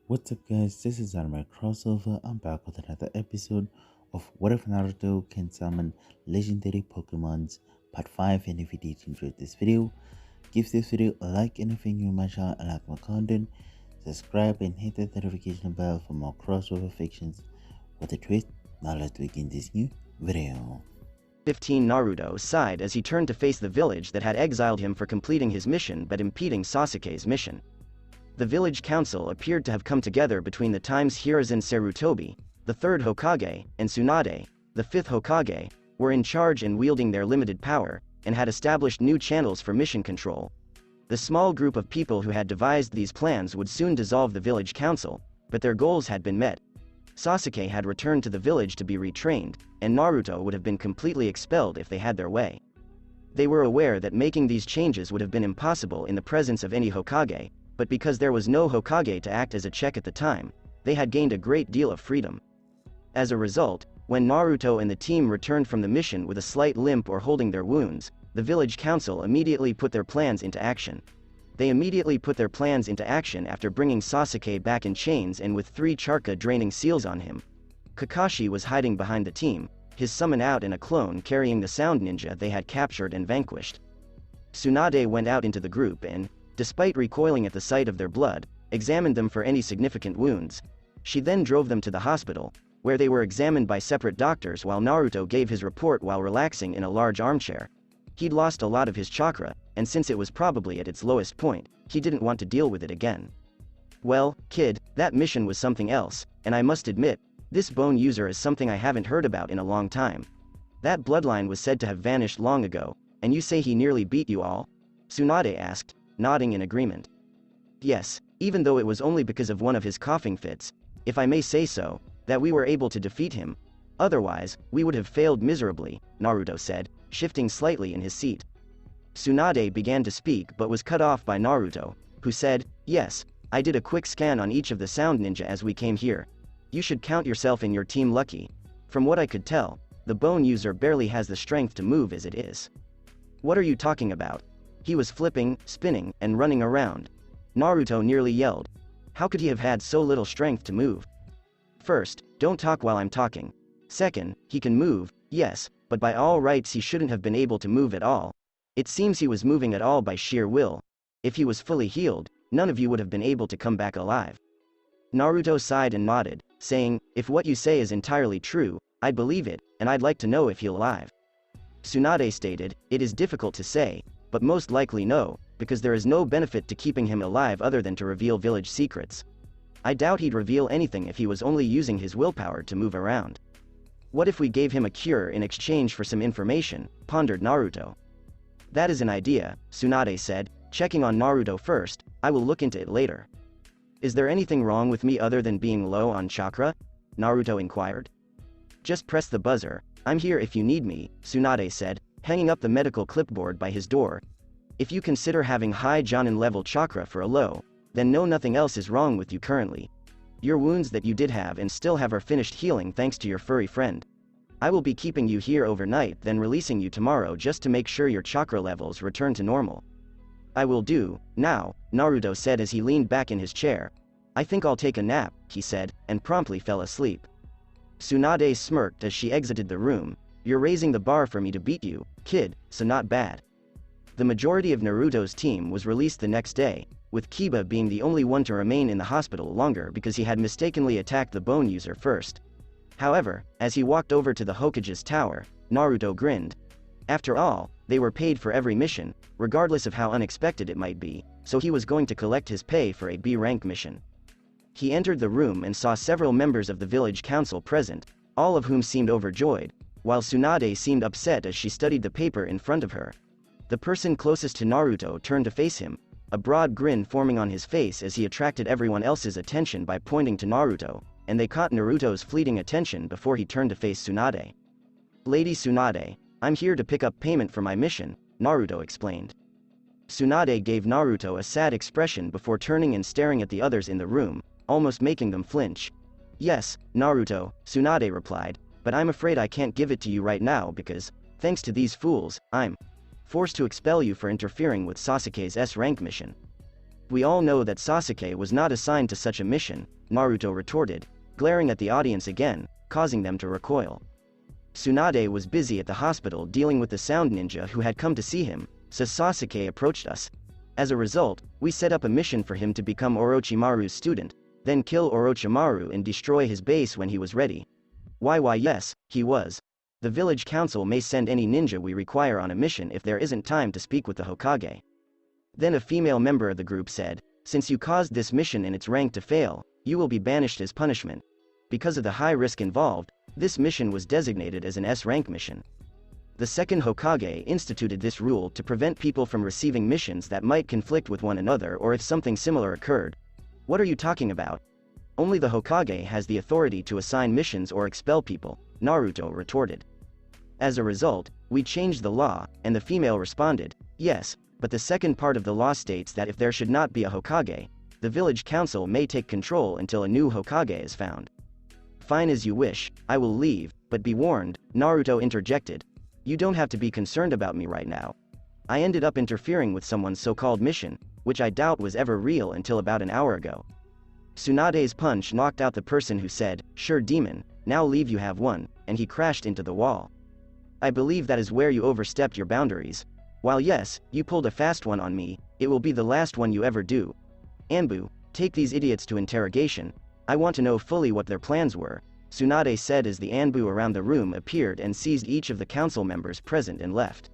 What's up, guys? This is Anime Crossover. I'm back with another episode of What If Naruto Can Summon Legendary Pokemons Part 5. And if you did enjoy this video, give this video a like, and if you're new to my channel and like my content, subscribe and hit that notification bell for more crossover fictions with a twist. Now let's begin this new video. 15 Naruto sighed as he turned to face the village that had exiled him for completing his mission but impeding Sasuke's mission. The village council appeared to have come together between the times Hiruzen Sarutobi, the third Hokage, and Tsunade, the fifth Hokage, were in charge and wielding their limited power, and had established new channels for mission control. The small group of people who had devised these plans would soon dissolve the village council, but their goals had been met. Sasuke had returned to the village to be retrained, and Naruto would have been completely expelled if they had their way. They were aware that making these changes would have been impossible in the presence of any Hokage, but because there was no Hokage to act as a check at the time, they had gained a great deal of freedom. As a result, when Naruto and the team returned from the mission with a slight limp or holding their wounds, the village council immediately put their plans into action. They immediately put their plans into action after bringing Sasuke back in chains and with 3 Charka draining seals on him. Kakashi was hiding behind the team, his summon out and a clone carrying the sound ninja they had captured and vanquished. Tsunade went out into the group and, despite recoiling at the sight of their blood, examined them for any significant wounds. She then drove them to the hospital, where they were examined by separate doctors while Naruto gave his report while relaxing in a large armchair. He'd lost a lot of his chakra, and since it was probably at its lowest point, he didn't want to deal with it again. Well, kid, that mission was something else, and I must admit, this bone user is something I haven't heard about in a long time. That bloodline was said to have vanished long ago, and you say he nearly beat you all? Tsunade asked, nodding in agreement. Yes, even though it was only because of one of his coughing fits, if I may say so, that we were able to defeat him. Otherwise, we would have failed miserably, Naruto said, shifting slightly in his seat. Tsunade began to speak but was cut off by Naruto, who said, "Yes, I did a quick scan on each of the sound ninja as we came here. You should count yourself and your team lucky. From what I could tell, the bone user barely has the strength to move as it is." "What are you talking about?" He was flipping, spinning, and running around. Naruto nearly yelled. How could he have had so little strength to move? First, don't talk while I'm talking. Second, he can move, yes, but by all rights he shouldn't have been able to move at all. It seems he was moving at all by sheer will. If he was fully healed, none of you would have been able to come back alive. Naruto sighed and nodded, saying, "If what you say is entirely true, I'd believe it, and I'd like to know if he's alive." Tsunade stated, "It is difficult to say, but most likely no, because there is no benefit to keeping him alive other than to reveal village secrets. I doubt he'd reveal anything if he was only using his willpower to move around." "What if we gave him a cure in exchange for some information?" pondered Naruto. "That is an idea," Tsunade said, checking on Naruto first. "I will look into it later." "Is there anything wrong with me other than being low on chakra?" Naruto inquired. "Just press the buzzer, I'm here if you need me," Tsunade said, hanging up the medical clipboard by his door. "If you consider having high Jonin level chakra for a low, then no, nothing else is wrong with you currently. Your wounds that you did have and still have are finished healing thanks to your furry friend. I will be keeping you here overnight then releasing you tomorrow just to make sure your chakra levels return to normal." "I will do, now," Naruto said as he leaned back in his chair. "I think I'll take a nap," he said, and promptly fell asleep. Tsunade smirked as she exited the room. "You're raising the bar for me to beat you, kid, so not bad." The majority of Naruto's team was released the next day, with Kiba being the only one to remain in the hospital longer because he had mistakenly attacked the bone user first. However, as he walked over to the Hokage's tower, Naruto grinned. After all, they were paid for every mission, regardless of how unexpected it might be, so he was going to collect his pay for a B-rank mission. He entered the room and saw several members of the village council present, all of whom seemed overjoyed, while Tsunade seemed upset as she studied the paper in front of her. The person closest to Naruto turned to face him, a broad grin forming on his face as he attracted everyone else's attention by pointing to Naruto, and they caught Naruto's fleeting attention before he turned to face Tsunade. "Lady Tsunade, I'm here to pick up payment for my mission," Naruto explained. Tsunade gave Naruto a sad expression before turning and staring at the others in the room, almost making them flinch. "Yes, Naruto," Tsunade replied, "but I'm afraid I can't give it to you right now because, thanks to these fools, I'm forced to expel you for interfering with Sasuke's S-rank mission." We all know that Sasuke was not assigned to such a mission, Naruto retorted, glaring at the audience again, causing them to recoil. Tsunade was busy at the hospital dealing with the sound ninja who had come to see him, so Sasuke approached us. As a result, we set up a mission for him to become Orochimaru's student, then kill Orochimaru and destroy his base when he was ready. Why yes, he was. The village council may send any ninja we require on a mission if there isn't time to speak with the Hokage. Then a female member of the group said, since you caused this mission and its rank to fail, you will be banished as punishment. Because of the high risk involved, this mission was designated as an S-rank mission. The second Hokage instituted this rule to prevent people from receiving missions that might conflict with one another or if something similar occurred. What are you talking about? Only the Hokage has the authority to assign missions or expel people, Naruto retorted. As a result, we changed the law, and the female responded, yes, but the second part of the law states that if there should not be a Hokage, the village council may take control until a new Hokage is found. Fine as you wish, I will leave, but be warned, Naruto interjected. You don't have to be concerned about me right now. I ended up interfering with someone's so-called mission, which I doubt was ever real until about an hour ago. Tsunade's punch knocked out the person who said, sure demon, now leave you have won, and he crashed into the wall. I believe that is where you overstepped your boundaries. While yes, you pulled a fast one on me, it will be the last one you ever do. Anbu, take these idiots to interrogation. I want to know fully what their plans were, Tsunade said as the Anbu around the room appeared and seized each of the council members present and left.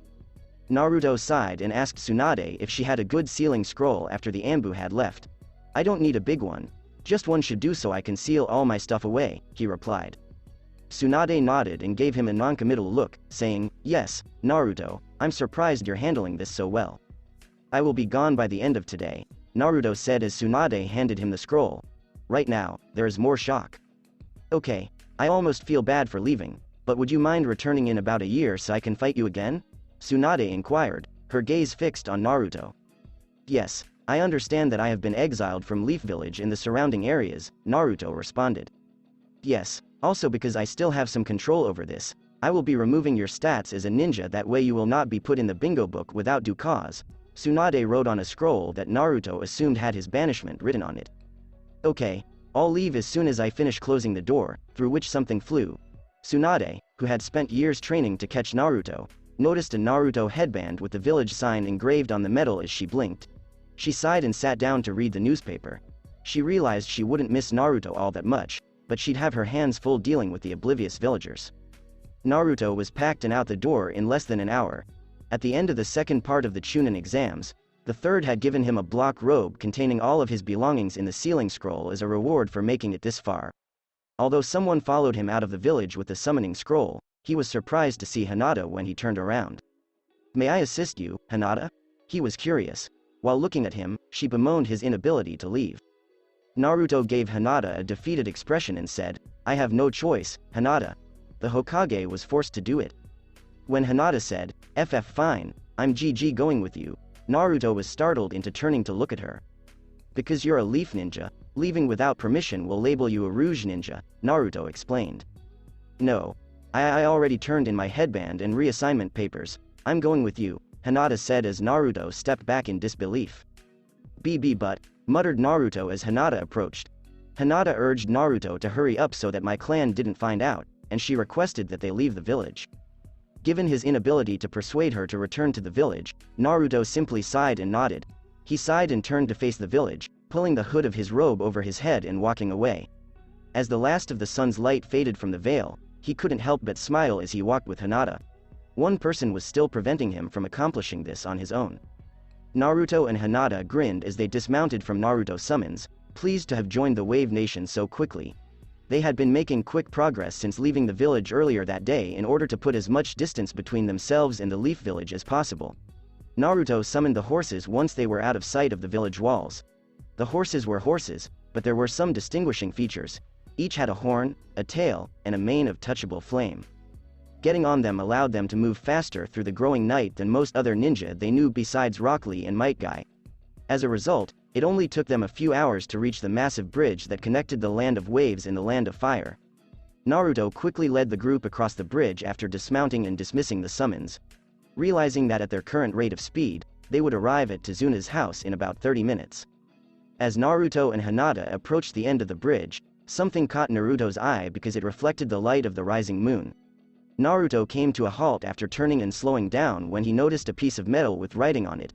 Naruto sighed and asked Tsunade if she had a good sealing scroll after the Anbu had left. I don't need a big one. Just one should do so I can seal all my stuff away, he replied. Tsunade nodded and gave him a non-committal look, saying, yes, Naruto, I'm surprised you're handling this so well. I will be gone by the end of today, Naruto said as Tsunade handed him the scroll. Right now, there is more shock. Okay, I almost feel bad for leaving, but would you mind returning in about a year so I can fight you again? Tsunade inquired, her gaze fixed on Naruto. Yes, I understand that I have been exiled from Leaf Village in the surrounding areas, Naruto responded. Yes, also because I still have some control over this, I will be removing your stats as a ninja, that way you will not be put in the bingo book without due cause, Tsunade wrote on a scroll that Naruto assumed had his banishment written on it. Okay, I'll leave as soon as I finish closing the door, through which something flew. Tsunade, who had spent years training to catch Naruto, noticed a Naruto headband with the village sign engraved on the metal as she blinked. She sighed and sat down to read the newspaper. She realized she wouldn't miss Naruto all that much, but she'd have her hands full dealing with the oblivious villagers. Naruto was packed and out the door in less than an hour. At the end of the second part of the Chunin exams, the third had given him a block robe containing all of his belongings in the sealing scroll as a reward for making it this far. Although someone followed him out of the village with the summoning scroll, he was surprised to see Hinata when he turned around. May I assist you, Hinata? He was curious. While looking at him, she bemoaned his inability to leave. Naruto gave Hinata a defeated expression and said, I have no choice, Hinata. The Hokage was forced to do it. When Hinata said, fine, I'm GG going with you, Naruto was startled into turning to look at her. Because you're a leaf ninja, leaving without permission will label you a rouge ninja, Naruto explained. No. I already turned in my headband and reassignment papers, I'm going with you, Hinata said as Naruto stepped back in disbelief. But, muttered Naruto as Hinata approached. Hinata urged Naruto to hurry up so that my clan didn't find out, and she requested that they leave the village. Given his inability to persuade her to return to the village, Naruto simply sighed and nodded. He sighed and turned to face the village, pulling the hood of his robe over his head and walking away. As the last of the sun's light faded from the veil, he couldn't help but smile as he walked with Hinata. One person was still preventing him from accomplishing this on his own. Naruto and Hinata grinned as they dismounted from Naruto's summons, pleased to have joined the Wave Nation so quickly. They had been making quick progress since leaving the village earlier that day in order to put as much distance between themselves and the Leaf Village as possible. Naruto summoned the horses once they were out of sight of the village walls. The horses were horses, but there were some distinguishing features. Each had a horn, a tail, and a mane of touchable flame. Getting on them allowed them to move faster through the growing night than most other ninja they knew besides Rock Lee and Might Guy. As a result, it only took them a few hours to reach the massive bridge that connected the Land of Waves and the Land of Fire. Naruto quickly led the group across the bridge after dismounting and dismissing the summons. Realizing that at their current rate of speed, they would arrive at Tezuna's house in about 30 minutes. As Naruto and Hinata approached the end of the bridge, something caught Naruto's eye because it reflected the light of the rising moon. Naruto came to a halt after turning and slowing down when he noticed a piece of metal with writing on it.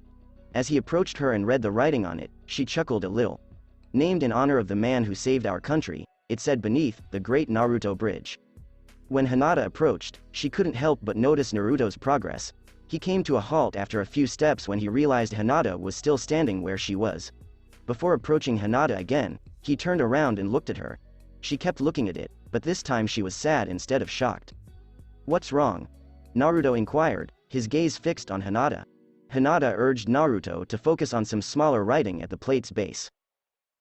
As he approached her and read the writing on it, she chuckled a little. Named in honor of the man who saved our country, it said beneath, the Great Naruto Bridge. When Hinata approached, she couldn't help but notice Naruto's progress. He came to a halt after a few steps when he realized Hinata was still standing where she was. Before approaching Hinata again, he turned around and looked at her. She kept looking at it, but this time she was sad instead of shocked. "What's wrong?" Naruto inquired, his gaze fixed on Hinata. Hinata urged Naruto to focus on some smaller writing at the plate's base.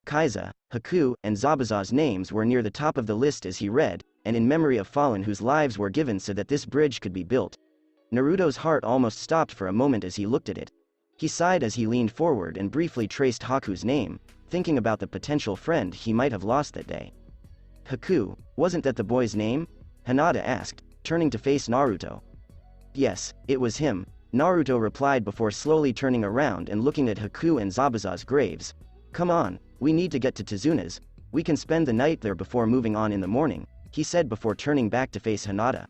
Kaiza, Haku, and Zabuza's names were near the top of the list as he read, and in memory of fallen whose lives were given so that this bridge could be built. Naruto's heart almost stopped for a moment as he looked at it. He sighed as he leaned forward and briefly traced Haku's name, thinking about the potential friend he might have lost that day. "Haku, wasn't that the boy's name?" Hinata asked, turning to face Naruto. "Yes, it was him," Naruto replied before slowly turning around and looking at Haku and Zabuza's graves. "Come on, we need to get to Tezuna's. We can spend the night there before moving on in the morning," he said before turning back to face Hinata.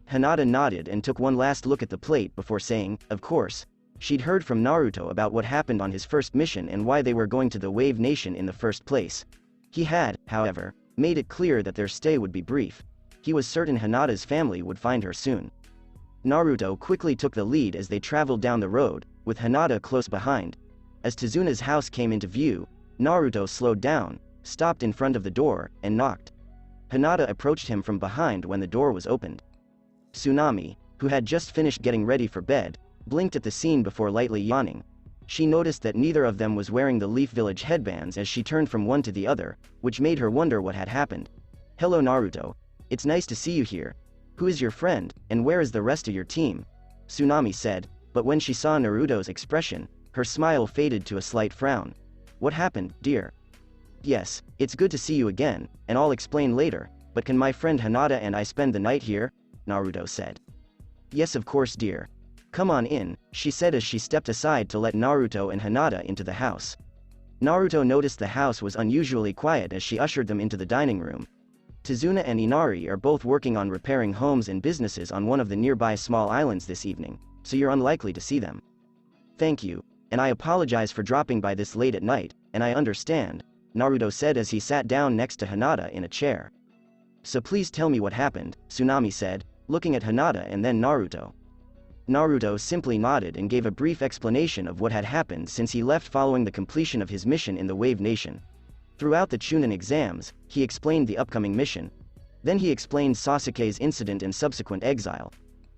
Hinata nodded and took one last look at the plate before saying, of course. She'd heard from Naruto about what happened on his first mission and why they were going to the Wave Nation in the first place. He had, however, made it clear that their stay would be brief. He was certain Hinata's family would find her soon. Naruto quickly took the lead as they traveled down the road, with Hinata close behind. As Tezuna's house came into view, Naruto slowed down, stopped in front of the door, and knocked. Hinata approached him from behind when the door was opened. Tsunami, who had just finished getting ready for bed, blinked at the scene before lightly yawning. She noticed that neither of them was wearing the Leaf Village headbands as she turned from one to the other, which made her wonder what had happened. "Hello Naruto. It's nice to see you here. Who is your friend, and where is the rest of your team?" Tsunami said, but when she saw Naruto's expression, her smile faded to a slight frown. "What happened, dear?" "Yes, it's good to see you again, and I'll explain later, but can my friend Hinata and I spend the night here?" Naruto said. "Yes, of course, dear. Come on in," she said as she stepped aside to let Naruto and Hinata into the house. Naruto noticed the house was unusually quiet as she ushered them into the dining room. Tezuna and Inari are both working on repairing homes and businesses on one of the nearby small islands this evening, so you're unlikely to see them. "Thank you, and I apologize for dropping by this late at night, and I understand," Naruto said as he sat down next to Hinata in a chair. "So please tell me what happened," Tsunami said, looking at Hinata and then Naruto. Naruto simply nodded and gave a brief explanation of what had happened since he left following the completion of his mission in the Wave Nation. Throughout the Chunin exams, he explained the upcoming mission. Then he explained Sasuke's incident and subsequent exile.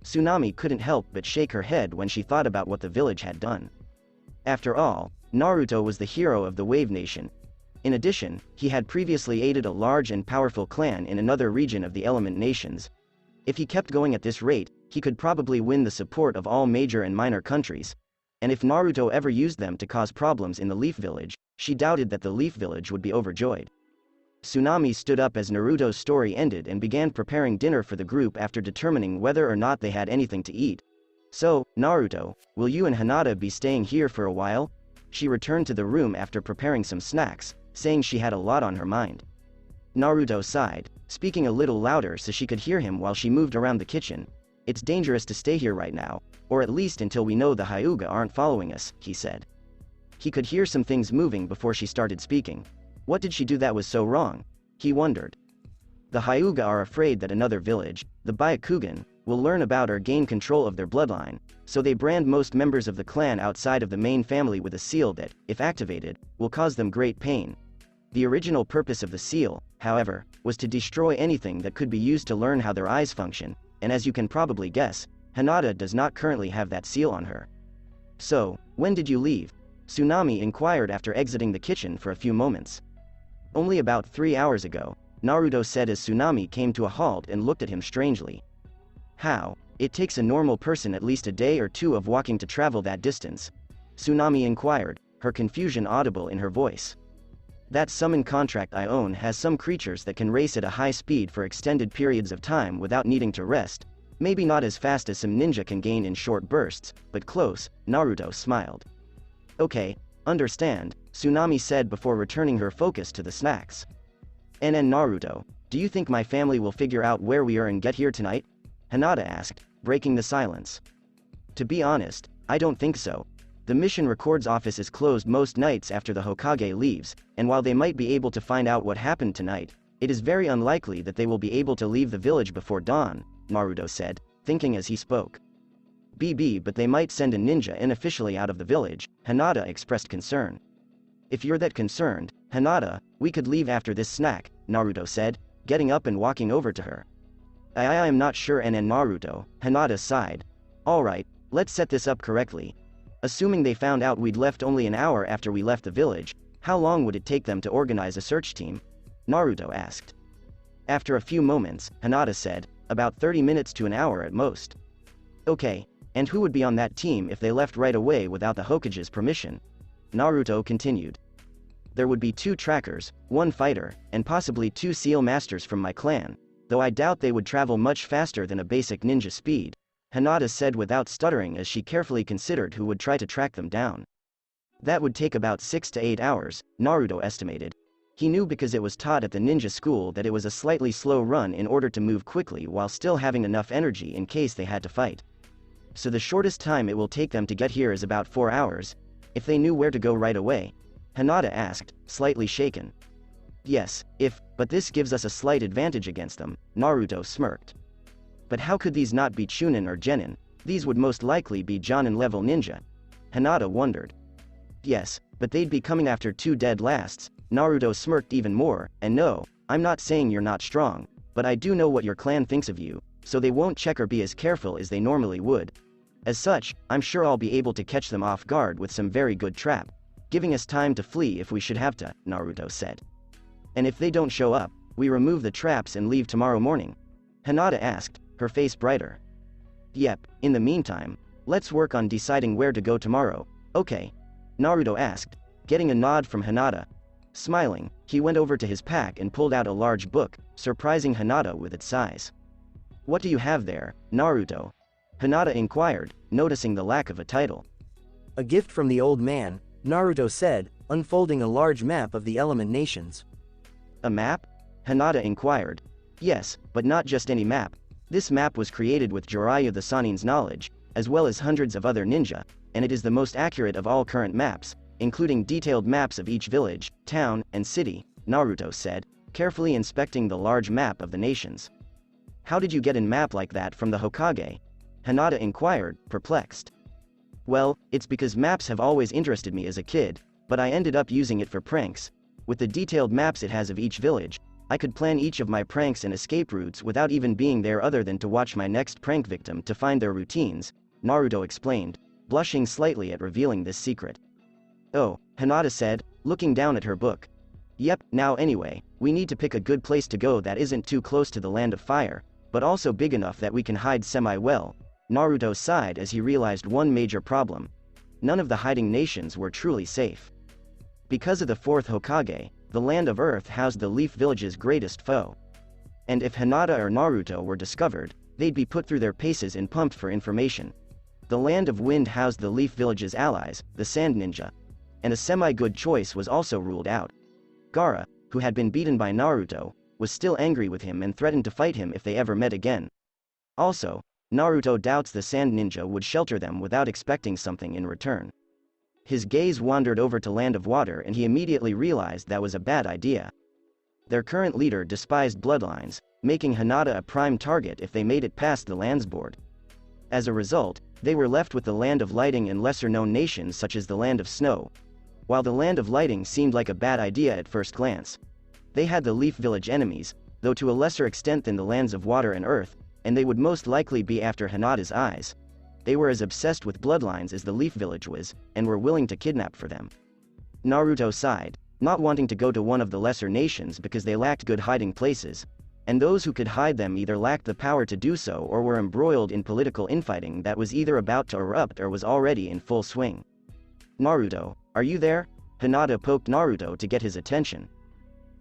Tsunami couldn't help but shake her head when she thought about what the village had done. After all, Naruto was the hero of the Wave Nation. In addition, he had previously aided a large and powerful clan in another region of the Element Nations. If he kept going at this rate, he could probably win the support of all major and minor countries. And if Naruto ever used them to cause problems in the Leaf Village, she doubted that the Leaf Village would be overjoyed. Tsunami stood up as Naruto's story ended and began preparing dinner for the group after determining whether or not they had anything to eat. "So, Naruto, will you and Hinata be staying here for a while?" She returned to the room after preparing some snacks, saying she had a lot on her mind. Naruto sighed, speaking a little louder so she could hear him while she moved around the kitchen. "It's dangerous to stay here right now, or at least until we know the Hyuga aren't following us," he said. He could hear some things moving before she started speaking. What did she do that was so wrong? He wondered. The Hyuga are afraid that another village, the Byakugan, will learn about or gain control of their bloodline, so they brand most members of the clan outside of the main family with a seal that, if activated, will cause them great pain. The original purpose of the seal, however, was to destroy anything that could be used to learn how their eyes function, and as you can probably guess, Hinata does not currently have that seal on her. "So, when did you leave?" Tsunami inquired after exiting the kitchen for a few moments. "Only about 3 hours ago," Naruto said as Tsunami came to a halt and looked at him strangely. "How? It takes a normal person at least a day or two of walking to travel that distance?" Tsunami inquired, her confusion audible in her voice. "That summon contract I own has some creatures that can race at a high speed for extended periods of time without needing to rest, maybe not as fast as some ninja can gain in short bursts, but close," Naruto smiled. "Okay, Understand, Tsunami said before returning her focus to the snacks. Naruto, do you think my family will figure out where we are and get here tonight? Hinata asked, breaking the silence. To be honest, I don't think so. The mission records office is closed most nights after the Hokage leaves, and while they might be able to find out what happened tonight, it is very unlikely that they will be able to leave the village before dawn, Naruto said, thinking as he spoke. But they might send a ninja unofficially out of the village, Hinata expressed concern. If you're that concerned, Hinata, we could leave after this snack, Naruto said, getting up and walking over to her. I am not sure Naruto, Hinata sighed. Alright, let's set this up correctly. Assuming they found out we'd left only an hour after we left the village, how long would it take them to organize a search team? Naruto asked. After a few moments, Hinata said, about 30 minutes to an hour at most. Okay, and who would be on that team if they left right away without the Hokage's permission? Naruto continued. There would be 2 trackers, 1 fighter, and possibly 2 seal masters from my clan, though I doubt they would travel much faster than a basic ninja speed, Hinata said without stuttering as she carefully considered who would try to track them down. That would take about 6 to 8 hours, Naruto estimated. He knew because it was taught at the ninja school that it was a slightly slow run in order to move quickly while still having enough energy in case they had to fight. So the shortest time it will take them to get here is about 4 hours, if they knew where to go right away, Hinata asked, slightly shaken. Yes, but this gives us a slight advantage against them, Naruto smirked. But how could these not be Chunin or Genin? These would most likely be Jonin level ninja. Hinata wondered. Yes, but they'd be coming after 2 dead lasts, Naruto smirked even more, and no, I'm not saying you're not strong, but I do know what your clan thinks of you, so they won't check or be as careful as they normally would. As such, I'm sure I'll be able to catch them off guard with some very good trap, giving us time to flee if we should have to, Naruto said. And if they don't show up, we remove the traps and leave tomorrow morning? Hinata asked, her face brighter. Yep, in the meantime, let's work on deciding where to go tomorrow, okay? Naruto asked, getting a nod from Hinata. Smiling, he went over to his pack and pulled out a large book, surprising Hinata with its size. What do you have there, Naruto? Hinata inquired, noticing the lack of a title. A gift from the old man, Naruto said, unfolding a large map of the element nations. A map? Hinata inquired. Yes, but not just any map. This map was created with Jiraiya the Sannin's knowledge, as well as hundreds of other ninja, and it is the most accurate of all current maps, including detailed maps of each village, town, and city, Naruto said, carefully inspecting the large map of the nations. How did you get a map like that from the Hokage? Hinata inquired, perplexed. Well, it's because maps have always interested me as a kid, but I ended up using it for pranks. With the detailed maps it has of each village, I could plan each of my pranks and escape routes without even being there other than to watch my next prank victim to find their routines, Naruto explained, blushing slightly at revealing this secret. Oh, Hinata said, looking down at her book. Yep, now anyway, we need to pick a good place to go that isn't too close to the Land of Fire, but also big enough that we can hide semi-well. Naruto sighed as he realized one major problem. None of the hiding nations were truly safe. Because of the 4th Hokage, the Land of Earth housed the Leaf Village's greatest foe. And if Hinata or Naruto were discovered, they'd be put through their paces and pumped for information. The Land of Wind housed the Leaf Village's allies, the Sand Ninja. And a semi-good choice was also ruled out. Gaara, who had been beaten by Naruto, was still angry with him and threatened to fight him if they ever met again. Also, Naruto doubts the Sand Ninja would shelter them without expecting something in return. His gaze wandered over to Land of Water and he immediately realized that was a bad idea. Their current leader despised bloodlines, making Hinata a prime target if they made it past the lands board. As a result, they were left with the Land of Lighting and lesser-known nations such as the Land of Snow. While the Land of Lighting seemed like a bad idea at first glance, they had the Leaf Village enemies, though to a lesser extent than the Lands of Water and Earth, and they would most likely be after Hinata's eyes. They were as obsessed with bloodlines as the Leaf Village was, and were willing to kidnap for them. Naruto sighed, not wanting to go to one of the lesser nations because they lacked good hiding places, and those who could hide them either lacked the power to do so or were embroiled in political infighting that was either about to erupt or was already in full swing. Naruto, are you there? Hinata poked Naruto to get his attention.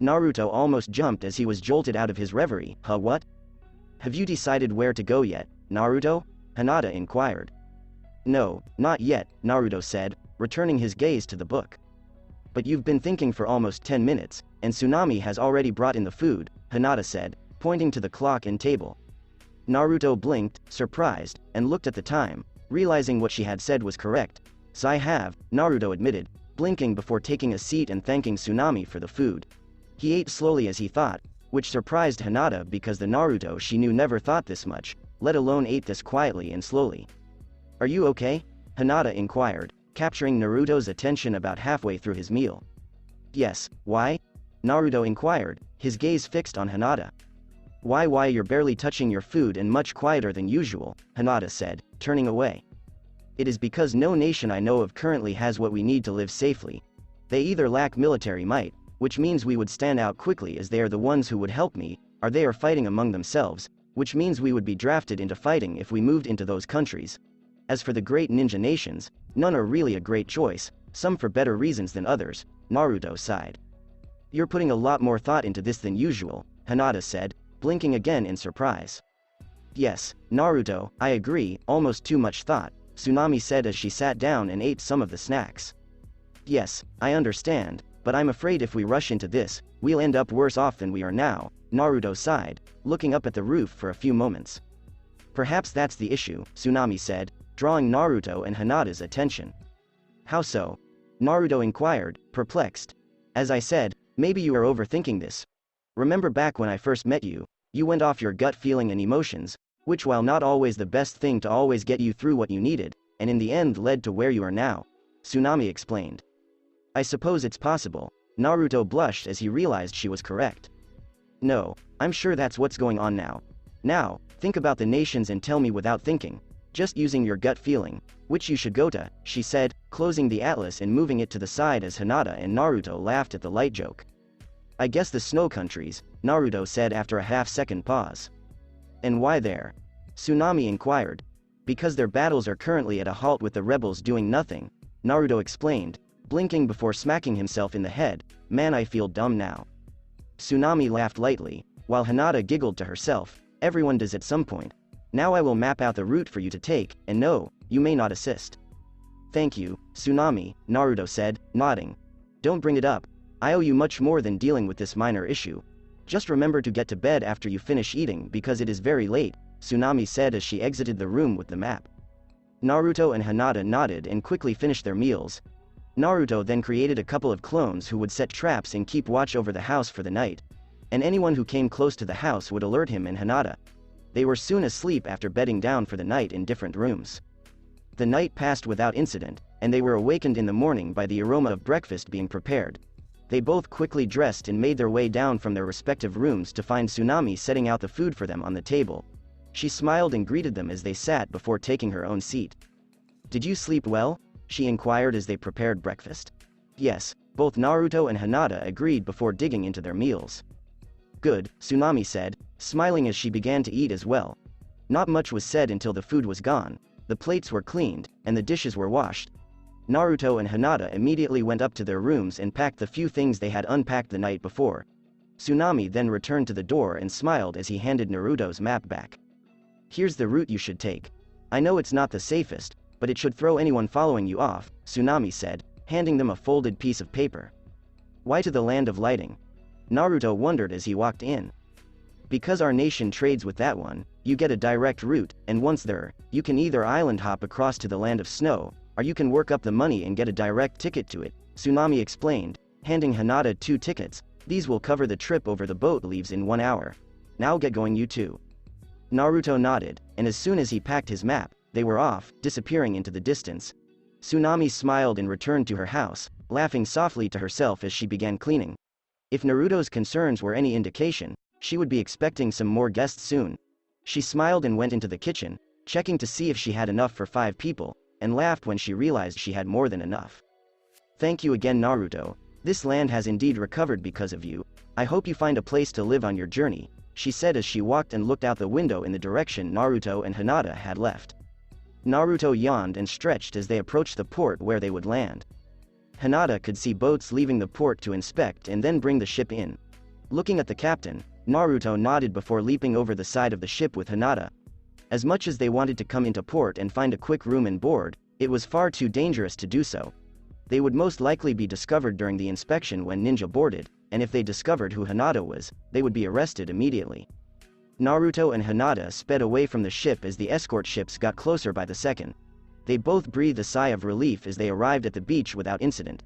Naruto almost jumped as he was jolted out of his reverie. Huh, what? Have you decided where to go yet, Naruto? Hinata inquired. No, not yet, Naruto said, returning his gaze to the book. But you've been thinking for almost 10 minutes, and Tsunami has already brought in the food, Hinata said, pointing to the clock and table. Naruto blinked, surprised, and looked at the time, realizing what she had said was correct. So I have, Naruto admitted, blinking before taking a seat and thanking Tsunami for the food. He ate slowly as he thought, which surprised Hinata because the Naruto she knew never thought this much, let alone ate this quietly and slowly. Are you okay? Hinata inquired, capturing Naruto's attention about halfway through his meal. Yes, why? Naruto inquired, his gaze fixed on Hinata. Why you're barely touching your food and much quieter than usual, Hinata said, turning away. It is because no nation I know of currently has what we need to live safely. They either lack military might, which means we would stand out quickly as they are the ones who would help me, or they are fighting among themselves, which means we would be drafted into fighting if we moved into those countries. As for the great ninja nations, none are really a great choice, some for better reasons than others, Naruto sighed. You're putting a lot more thought into this than usual, Hinata said, blinking again in surprise. Yes, Naruto, I agree, almost too much thought, Tsunami said as she sat down and ate some of the snacks. Yes, I understand, but I'm afraid if we rush into this, we'll end up worse off than we are now, Naruto sighed, looking up at the roof for a few moments. Perhaps that's the issue, Tsunami said, drawing Naruto and Hinata's attention. How so? Naruto inquired, perplexed. As I said, maybe you are overthinking this. Remember back when I first met you, you went off your gut feeling and emotions, which while not always the best thing to always get you through what you needed, and in the end led to where you are now, Tsunami explained. I suppose it's possible, Naruto blushed as he realized she was correct. No, I'm sure that's what's going on now. Now, think about the nations and tell me without thinking, just using your gut feeling, which you should go to, she said, closing the atlas and moving it to the side as Hinata and Naruto laughed at the light joke. I guess the snow countries, Naruto said after a half-second pause. And why there? Tsunami inquired. Because their battles are currently at a halt with the rebels doing nothing, Naruto explained, blinking before smacking himself in the head, man I feel dumb now. Tsunami laughed lightly, while Hinata giggled to herself, everyone does at some point. Now I will map out the route for you to take, and no, you may not assist. Thank you, Tsunami, Naruto said, nodding. Don't bring it up. I owe you much more than dealing with this minor issue. Just remember to get to bed after you finish eating because it is very late, Tsunami said as she exited the room with the map. Naruto and Hinata nodded and quickly finished their meals. Naruto then created a couple of clones who would set traps and keep watch over the house for the night. And anyone who came close to the house would alert him and Hinata. They were soon asleep after bedding down for the night in different rooms. The night passed without incident, and they were awakened in the morning by the aroma of breakfast being prepared. They both quickly dressed and made their way down from their respective rooms to find Tsunami setting out the food for them on the table. She smiled and greeted them as they sat before taking her own seat. Did you sleep well? She inquired as they prepared breakfast. Yes, both Naruto and Hinata agreed before digging into their meals. Good, Tsunami said, smiling as she began to eat as well. Not much was said until the food was gone, the plates were cleaned, and the dishes were washed. Naruto and Hinata immediately went up to their rooms and packed the few things they had unpacked the night before. Tsunami then returned to the door and smiled as he handed Naruto's map back. Here's the route you should take. I know it's not the safest, but it should throw anyone following you off, Tsunami said, handing them a folded piece of paper. Why to the land of lighting? Naruto wondered as he walked in. Because our nation trades with that one, you get a direct route, and once there, you can either island hop across to the land of snow, or you can work up the money and get a direct ticket to it, Tsunami explained, handing Hinata 2 tickets. These will cover the trip over the boat leaves in 1 hour. Now get going you two. Naruto nodded, and as soon as he packed his map, they were off, disappearing into the distance. Tsunami smiled and returned to her house, laughing softly to herself as she began cleaning. If Naruto's concerns were any indication, she would be expecting some more guests soon. She smiled and went into the kitchen, checking to see if she had enough for 5 people, and laughed when she realized she had more than enough. Thank you again Naruto, this land has indeed recovered because of you. I hope you find a place to live on your journey, she said as she walked and looked out the window in the direction Naruto and Hinata had left. Naruto yawned and stretched as they approached the port where they would land. Hinata could see boats leaving the port to inspect and then bring the ship in. Looking at the captain, Naruto nodded before leaping over the side of the ship with Hinata. As much as they wanted to come into port and find a quick room and board, it was far too dangerous to do so. They would most likely be discovered during the inspection when Ninja boarded, and if they discovered who Hinata was, they would be arrested immediately. Naruto and Hinata sped away from the ship as the escort ships got closer by the second. They both breathed a sigh of relief as they arrived at the beach without incident.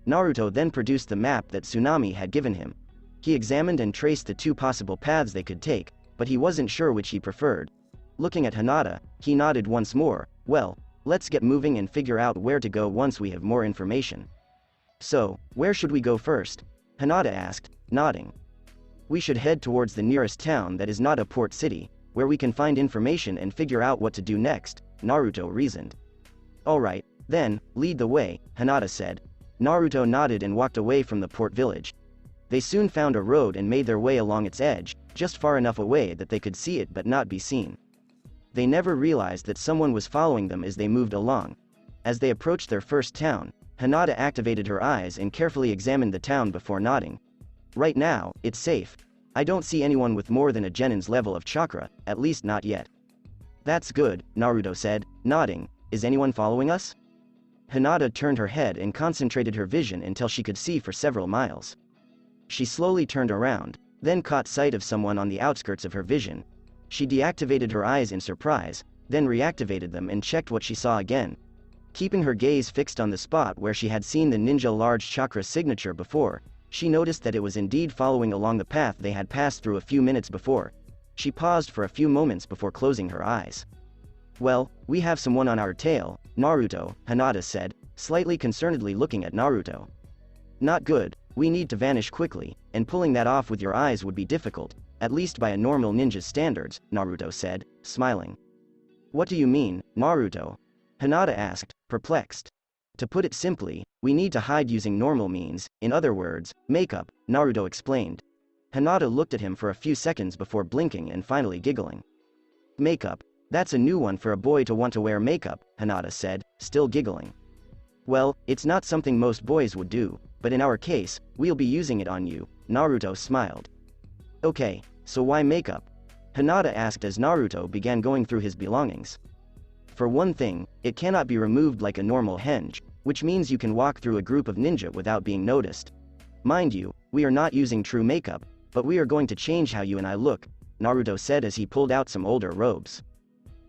Naruto then produced the map that Tsunami had given him. He examined and traced the two possible paths they could take, but he wasn't sure which he preferred. Looking at Hinata, he nodded once more. Well, let's get moving and figure out where to go once we have more information. So, where should we go first? Hinata asked, nodding. We should head towards the nearest town that is not a port city, where we can find information and figure out what to do next, Naruto reasoned. Alright, then, lead the way, Hinata said. Naruto nodded and walked away from the port village. They soon found a road and made their way along its edge, just far enough away that they could see it but not be seen. They never realized that someone was following them as they moved along. As they approached their first town, Hinata activated her eyes and carefully examined the town before nodding. Right now, it's safe. I don't see anyone with more than a Genin's level of chakra, at least not yet. That's good, Naruto said, nodding. Is anyone following us? Hinata turned her head and concentrated her vision until she could see for several miles. She slowly turned around, then caught sight of someone on the outskirts of her vision. She deactivated her eyes in surprise, then reactivated them and checked what she saw again. Keeping her gaze fixed on the spot where she had seen the ninja large chakra signature before, she noticed that it was indeed following along the path they had passed through a few minutes before. She paused for a few moments before closing her eyes. Well, we have someone on our tail, Naruto, Hinata said, slightly concernedly looking at Naruto. Not good, we need to vanish quickly, and pulling that off with your eyes would be difficult, at least by a normal ninja's standards, Naruto said, smiling. What do you mean, Naruto? Hinata asked, perplexed. To put it simply, we need to hide using normal means, in other words, makeup, Naruto explained. Hinata looked at him for a few seconds before blinking and finally giggling. Makeup? That's a new one for a boy to want to wear makeup, Hinata said, still giggling. Well, it's not something most boys would do, but in our case, we'll be using it on you, Naruto smiled. Okay, so why makeup? Hinata asked as Naruto began going through his belongings. For one thing, it cannot be removed like a normal henge, which means you can walk through a group of ninja without being noticed. Mind you, we are not using true makeup, but we are going to change how you and I look, Naruto said as he pulled out some older robes.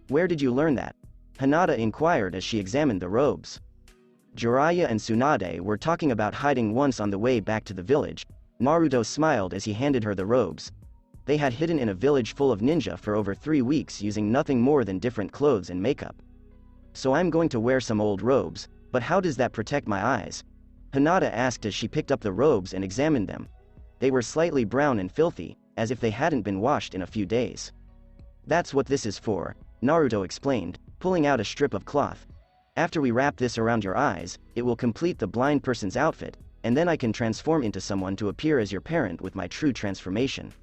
Where did you learn that? Hinata inquired as she examined the robes. Jiraiya and Tsunade were talking about hiding once on the way back to the village. Naruto smiled as he handed her the robes. They had hidden in a village full of ninja for over 3 weeks using nothing more than different clothes and makeup. So I'm going to wear some old robes, but how does that protect my eyes? Hinata asked as she picked up the robes and examined them. They were slightly brown and filthy, as if they hadn't been washed in a few days. That's what this is for, Naruto explained, pulling out a strip of cloth. After we wrap this around your eyes, it will complete the blind person's outfit, and then I can transform into someone to appear as your parent with my true transformation.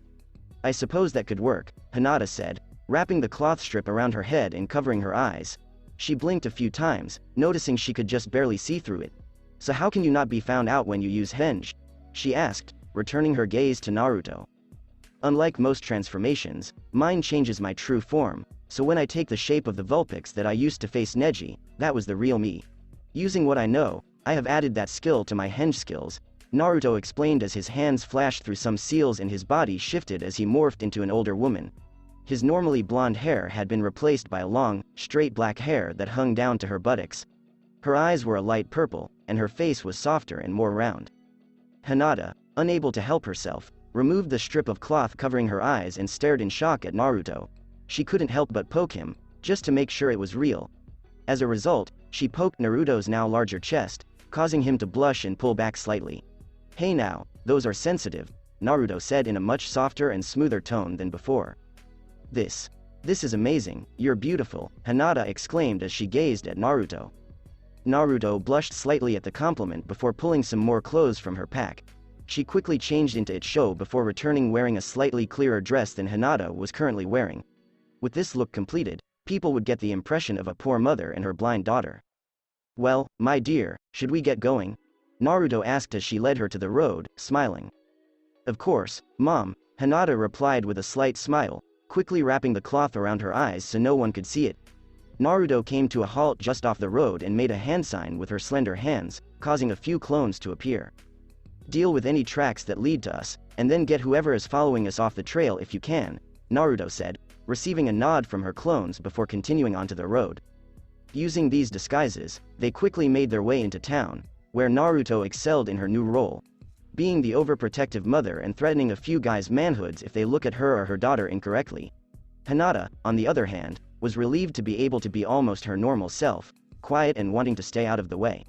I suppose that could work, Hinata said, wrapping the cloth strip around her head and covering her eyes. She blinked a few times, noticing she could just barely see through it. So how can you not be found out when you use henge? She asked, returning her gaze to Naruto. Unlike most transformations, mine changes my true form, so when I take the shape of the Vulpix that I used to face Neji, that was the real me. Using what I know, I have added that skill to my henge skills, Naruto explained as his hands flashed through some seals and his body shifted as he morphed into an older woman. His normally blonde hair had been replaced by a long, straight black hair that hung down to her buttocks. Her eyes were a light purple, and her face was softer and more round. Hinata, unable to help herself, removed the strip of cloth covering her eyes and stared in shock at Naruto. She couldn't help but poke him, just to make sure it was real. As a result, she poked Naruto's now larger chest, causing him to blush and pull back slightly. Hey now, those are sensitive, Naruto said in a much softer and smoother tone than before. This is amazing, you're beautiful, Hinata exclaimed as she gazed at Naruto. Naruto blushed slightly at the compliment before pulling some more clothes from her pack. She quickly changed into its show before returning wearing a slightly clearer dress than Hinata was currently wearing. With this look completed, people would get the impression of a poor mother and her blind daughter. Well, my dear, should we get going? Naruto asked as she led her to the road, smiling. Of course, Mom, Hinata replied with a slight smile. quickly wrapping the cloth around her eyes so no one could see it. Naruto came to a halt just off the road and made a hand sign with her slender hands, causing a few clones to appear. Deal with any tracks that lead to us, and then get whoever is following us off the trail if you can, Naruto said, receiving a nod from her clones before continuing onto the road. Using these disguises, they quickly made their way into town, where Naruto excelled in her new role, being the overprotective mother and threatening a few guys' manhoods if they look at her or her daughter incorrectly. Hinata, on the other hand, was relieved to be able to be almost her normal self, quiet and wanting to stay out of the way.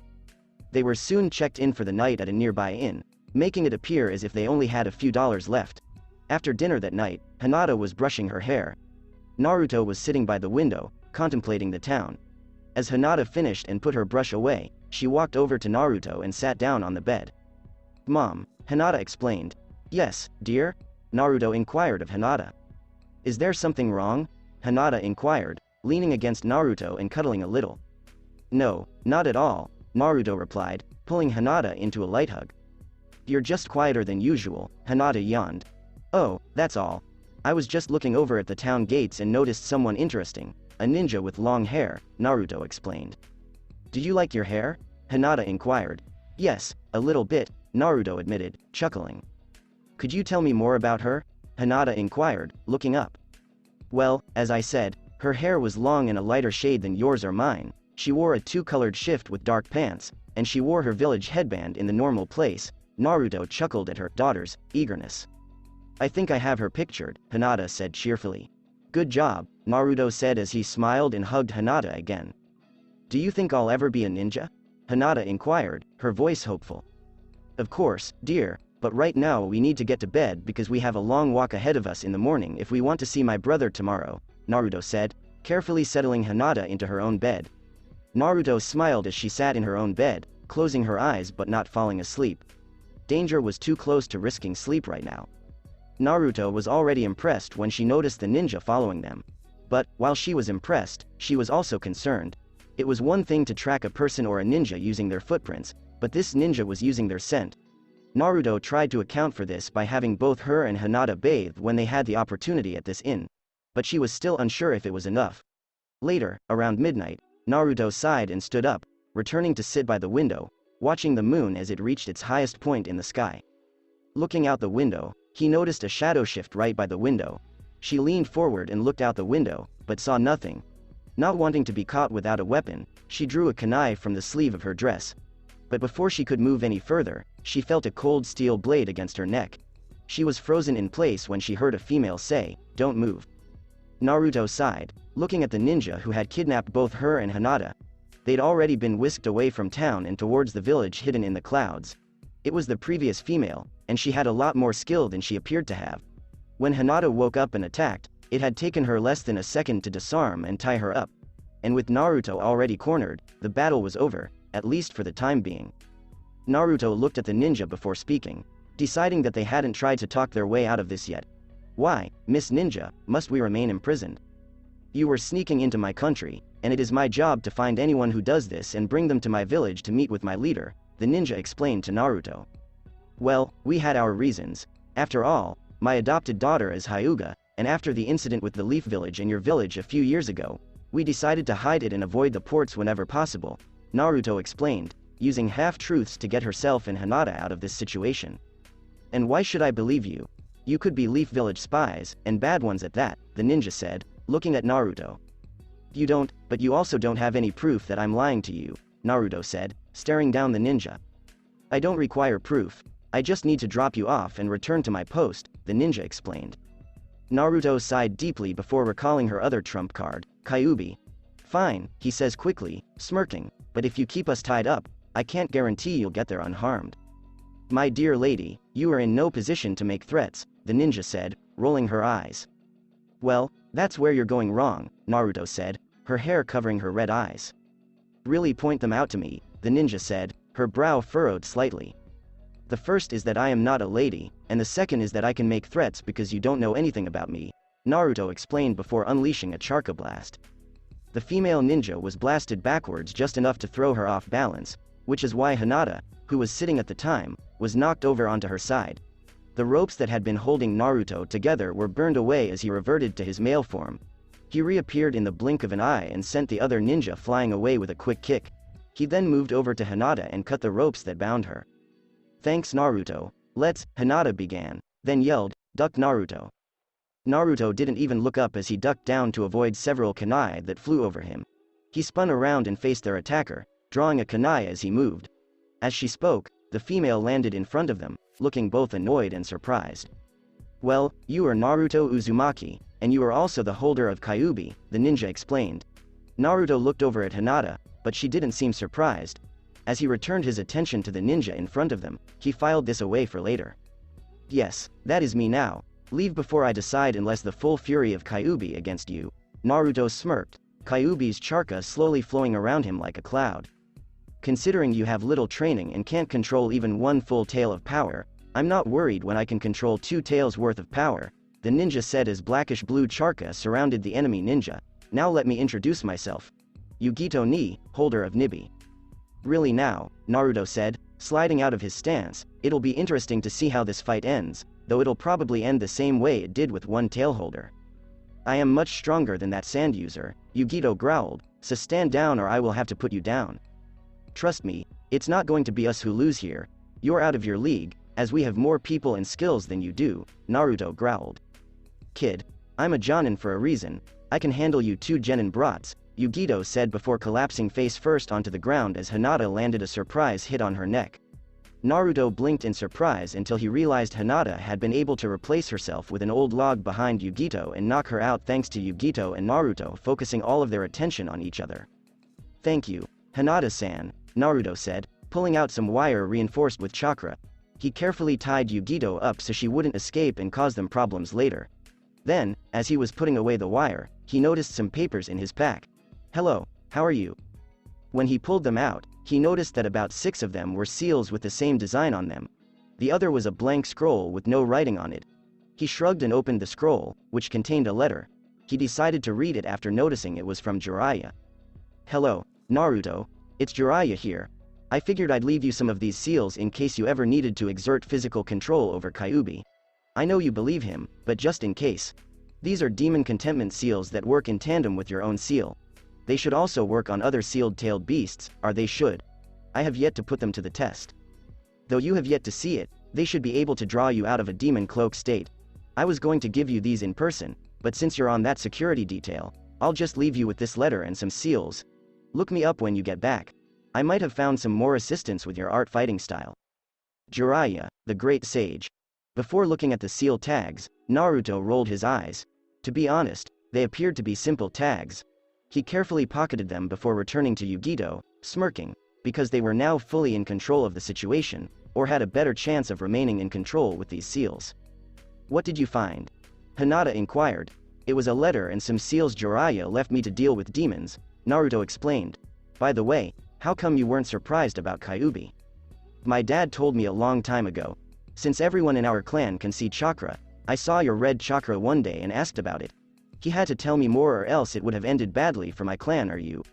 They were soon checked in for the night at a nearby inn, making it appear as if they only had a few dollars left. After dinner that night, Hinata was brushing her hair. Naruto was sitting by the window, contemplating the town. As Hinata finished and put her brush away, she walked over to Naruto and sat down on the bed. "Mom," Hinata explained. "Yes, dear?" Naruto inquired of Hinata. "Is there something wrong?" Hinata inquired, leaning against Naruto and cuddling a little. "No, not at all," Naruto replied, pulling Hinata into a light hug. "You're just quieter than usual," Hinata yawned. "Oh, that's all. I was just looking over at the town gates and noticed someone interesting, a ninja with long hair," Naruto explained. "Did you like your hair?" Hinata inquired. "Yes, a little bit," Naruto admitted, chuckling. "Could you tell me more about her?" Hinata inquired, looking up. "Well, as I said, her hair was long and a lighter shade than yours or mine, she wore a two-colored shift with dark pants, and she wore her village headband in the normal place." Naruto chuckled at her daughter's eagerness. "I think I have her pictured," Hinata said cheerfully. "Good job," Naruto said as he smiled and hugged Hinata again. "Do you think I'll ever be a ninja?" Hinata inquired, her voice hopeful. "Of course, dear, but right now we need to get to bed because we have a long walk ahead of us in the morning if we want to see my brother tomorrow," Naruto said, carefully settling Hinata into her own bed. Naruto smiled as she sat in her own bed, closing her eyes but not falling asleep. Danger was too close to risking sleep right now. Naruto was already impressed when she noticed the ninja following them. But, while she was impressed, she was also concerned. It was one thing to track a person or a ninja using their footprints, but this ninja was using their scent. Naruto tried to account for this by having both her and Hinata bathe when they had the opportunity at this inn. But she was still unsure if it was enough. Later, around midnight, Naruto sighed and stood up, returning to sit by the window, watching the moon as it reached its highest point in the sky. Looking out the window, he noticed a shadow shift right by the window. She leaned forward and looked out the window, but saw nothing. Not wanting to be caught without a weapon, she drew a kunai from the sleeve of her dress. But before she could move any further, she felt a cold steel blade against her neck. She was frozen in place when she heard a female say, "Don't move." Naruto sighed, looking at the ninja who had kidnapped both her and Hinata. They'd already been whisked away from town and towards the village hidden in the clouds. It was the previous female, and she had a lot more skill than she appeared to have. When Hinata woke up and attacked, it had taken her less than a second to disarm and tie her up. And with Naruto already cornered, the battle was over, at least for the time being. Naruto looked at the ninja before speaking, deciding that they hadn't tried to talk their way out of this yet. "Why, Miss Ninja, must we remain imprisoned? You were sneaking into my country, and it is my job to find anyone who does this and bring them to my village to meet with my leader," the ninja explained to Naruto. "Well, we had our reasons. After all, my adopted daughter is Hyuga, and after the incident with the Leaf Village in your village a few years ago, we decided to hide it and avoid the ports whenever possible," Naruto explained, using half-truths to get herself and Hinata out of this situation. "And why should I believe you? You could be Leaf Village spies, and bad ones at that," the ninja said, looking at Naruto. "You don't, but you also don't have any proof that I'm lying to you," Naruto said, staring down the ninja. "I don't require proof. I just need to drop you off and return to my post," the ninja explained. Naruto sighed deeply before recalling her other trump card, Kyuubi. "Fine," he says quickly, smirking, "but if you keep us tied up, I can't guarantee you'll get there unharmed." "My dear lady, you are in no position to make threats," the ninja said, rolling her eyes. "Well, that's where you're going wrong," Naruto said, her hair covering her red eyes. "Really point them out to me," the ninja said, her brow furrowed slightly. "The first is that I am not a lady, and the second is that I can make threats because you don't know anything about me," Naruto explained before unleashing a Charka blast. The female ninja was blasted backwards just enough to throw her off balance, which is why Hinata, who was sitting at the time, was knocked over onto her side. The ropes that had been holding Naruto together were burned away as he reverted to his male form. He reappeared in the blink of an eye and sent the other ninja flying away with a quick kick. He then moved over to Hinata and cut the ropes that bound her. "Thanks Naruto. Let's," Hinata began, then yelled, "Duck Naruto." Naruto didn't even look up as he ducked down to avoid several kunai that flew over him. He spun around and faced their attacker, drawing a kunai as he moved. As she spoke, the female landed in front of them, looking both annoyed and surprised. "Well, you are Naruto Uzumaki, and you are also the holder of Kyuubi," the ninja explained. Naruto looked over at Hinata, but she didn't seem surprised. As he returned his attention to the ninja in front of them, he filed this away for later. "Yes, that is me now. Leave before I decide unless the full fury of Kyuubi against you." Naruto smirked, Kyuubi's chakra slowly flowing around him like a cloud. "Considering you have little training and can't control even one full tail of power, I'm not worried when I can control 2 tails worth of power," the ninja said as blackish-blue chakra surrounded the enemy ninja. "Now let me introduce myself. Yugito ni, holder of Nibi." "Really now," Naruto said, sliding out of his stance. "It'll be interesting to see how this fight ends, though it'll probably end the same way it did with one tail holder." "I am much stronger than that sand user," Yugito growled, "so stand down or I will have to put you down. Trust me, it's not going to be us who lose here. You're out of your league, as we have more people and skills than you do," Naruto growled. "Kid, I'm a Jonin for a reason. I can handle you 2 genin brats," Yugito said before collapsing face first onto the ground as Hinata landed a surprise hit on her neck. Naruto blinked in surprise until he realized Hinata had been able to replace herself with an old log behind Yugito and knock her out thanks to Yugito and Naruto focusing all of their attention on each other. "Thank you, Hinata-san," Naruto said, pulling out some wire reinforced with chakra. He carefully tied Yugito up so she wouldn't escape and cause them problems later. Then, as he was putting away the wire, he noticed some papers in his pack. "Hello, how are you?" When he pulled them out, he noticed that about 6 of them were seals with the same design on them. The other was a blank scroll with no writing on it. He shrugged and opened the scroll, which contained a letter. He decided to read it after noticing it was from Jiraiya. "Hello, Naruto. It's Jiraiya here. I figured I'd leave you some of these seals in case you ever needed to exert physical control over Kyuubi. I know you believe him, but just in case. These are demon contentment seals that work in tandem with your own seal. They should also work on other sealed-tailed beasts, or they should. I have yet to put them to the test. Though you have yet to see it, they should be able to draw you out of a demon cloak state. I was going to give you these in person, but since you're on that security detail, I'll just leave you with this letter and some seals. Look me up when you get back. I might have found some more assistance with your art fighting style." Jiraiya, the great sage. Before looking at the seal tags, Naruto rolled his eyes. To be honest, they appeared to be simple tags. He carefully pocketed them before returning to Yugito, smirking, because they were now fully in control of the situation, or had a better chance of remaining in control with these seals. "What did you find?" Hinata inquired. "It was a letter and some seals Jiraiya left me to deal with demons," Naruto explained. "By the way, how come you weren't surprised about Kyuubi?" "My dad told me a long time ago. Since everyone in our clan can see chakra, I saw your red chakra one day and asked about it. He had to tell me more or else it would have ended badly for my clan or you.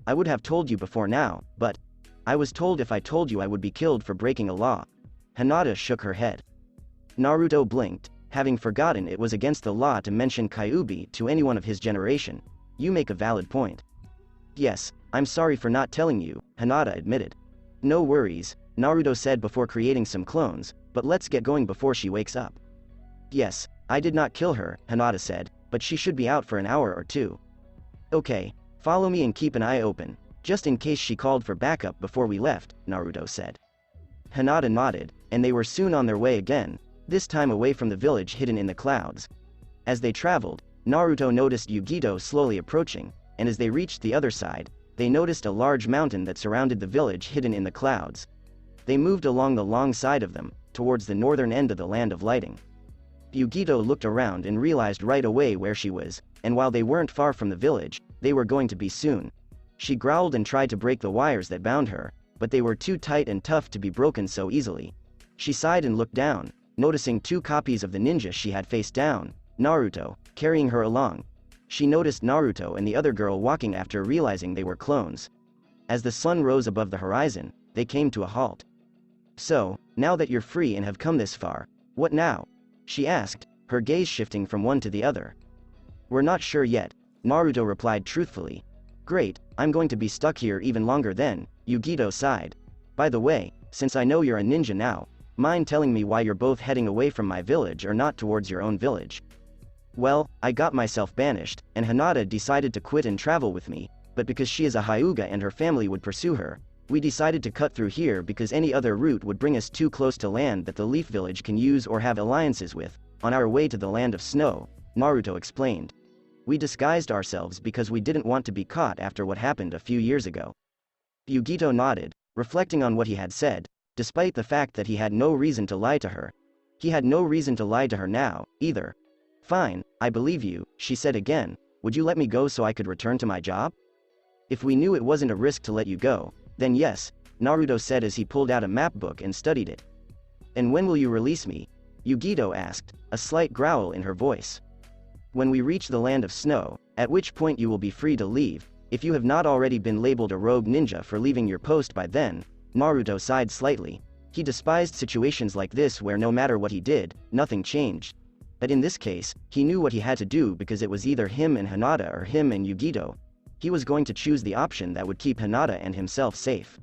I would have told you before now, but I was told if I told you I would be killed for breaking a law." Hinata shook her head. Naruto blinked, having forgotten it was against the law to mention Kyuubi to anyone of his generation. "You make a valid point." "Yes, I'm sorry for not telling you," Hinata admitted. "No worries," Naruto said before creating some clones, "but let's get going before she wakes up." "Yes, I did not kill her," Hinata said, "but she should be out for an hour or 2. "Okay, follow me and keep an eye open, just in case she called for backup before we left," Naruto said. Hinata nodded, and they were soon on their way again, this time away from the village hidden in the clouds. As they traveled, Naruto noticed Yugito slowly approaching, and as they reached the other side, they noticed a large mountain that surrounded the village hidden in the clouds. They moved along the long side of them, towards the northern end of the land of lighting. Yugito looked around and realized right away where she was, and while they weren't far from the village, they were going to be soon. She growled and tried to break the wires that bound her, but they were too tight and tough to be broken so easily. She sighed and looked down, noticing 2 copies of the ninja she had faced down, Naruto, carrying her along. She noticed Naruto and the other girl walking after realizing they were clones. As the sun rose above the horizon, they came to a halt. "So, now that you're free and have come this far, What now? She asked, her gaze shifting from one to the other. We're not sure yet, Naruto replied truthfully. Great, I'm going to be stuck here even longer then, Yugito sighed. By the way, since I know you're a ninja now, mind telling me why you're both heading away from my village or not towards your own village? Well, I got myself banished, and Hinata decided to quit and travel with me, but because she is a Hyuga and her family would pursue her, we decided to cut through here because any other route would bring us too close to land that the Leaf Village can use or have alliances with, on our way to the Land of Snow, Naruto explained. We disguised ourselves because we didn't want to be caught after what happened a few years ago. Yugito nodded, reflecting on what he had said, despite the fact that he had no reason to lie to her. He had no reason to lie to her now, either. Fine, I believe you, she said again. Would you let me go so I could return to my job? If we knew it wasn't a risk to let you go, then yes, Naruto said as he pulled out a map book and studied it. And when will you release me? Yugito asked, a slight growl in her voice. When we reach the Land of Snow, at which point you will be free to leave, if you have not already been labeled a rogue ninja for leaving your post by then, Naruto sighed slightly. He despised situations like this where no matter what he did, nothing changed. But in this case, he knew what he had to do because it was either him and Hinata or him and Yugito. He was going to choose the option that would keep Hinata and himself safe.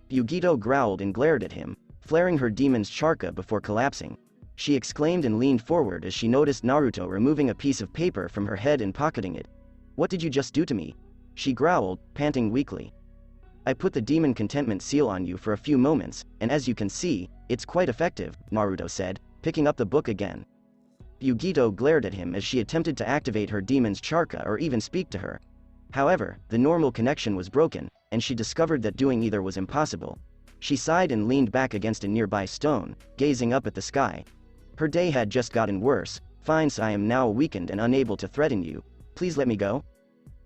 Yugito growled and glared at him, flaring her demon's charka before collapsing. She exclaimed and leaned forward as she noticed Naruto removing a piece of paper from her head and pocketing it. What did you just do to me? She growled, panting weakly. I put the demon contentment seal on you for a few moments, and as you can see, it's quite effective, Naruto said, picking up the book again. Yugito glared at him as she attempted to activate her demon's charka or even speak to her. However, the normal connection was broken, and she discovered that doing either was impossible. She sighed and leaned back against a nearby stone, gazing up at the sky. Her day had just gotten worse. Fine, so I am now weakened and unable to threaten you. Please let me go?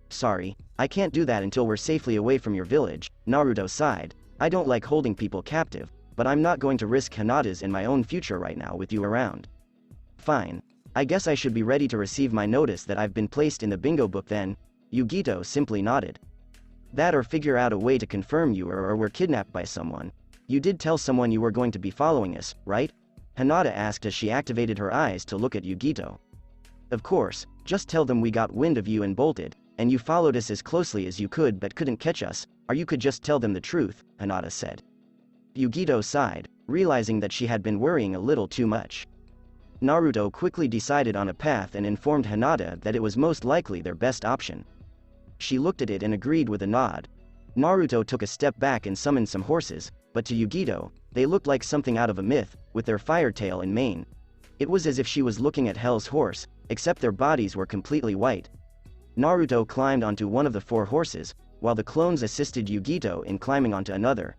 Sorry, I can't do that until we're safely away from your village, Naruto sighed. I don't like holding people captive, but I'm not going to risk Hinata's and my own future right now with you around. Fine. I guess I should be ready to receive my notice that I've been placed in the bingo book then. Yugito simply nodded. That or figure out a way to confirm you or were kidnapped by someone. You did tell someone you were going to be following us, right? Hinata asked as she activated her eyes to look at Yugito. Of course, just tell them we got wind of you and bolted, and you followed us as closely as you could but couldn't catch us, or you could just tell them the truth, Hinata said. Yugito sighed, realizing that she had been worrying a little too much. Naruto quickly decided on a path and informed Hinata that it was most likely their best option. She looked at it and agreed with a nod. Naruto took a step back and summoned some horses, but to Yugito, they looked like something out of a myth, with their fire tail and mane. It was as if she was looking at Hell's horse, except their bodies were completely white. Naruto climbed onto one of the 4 horses, while the clones assisted Yugito in climbing onto another.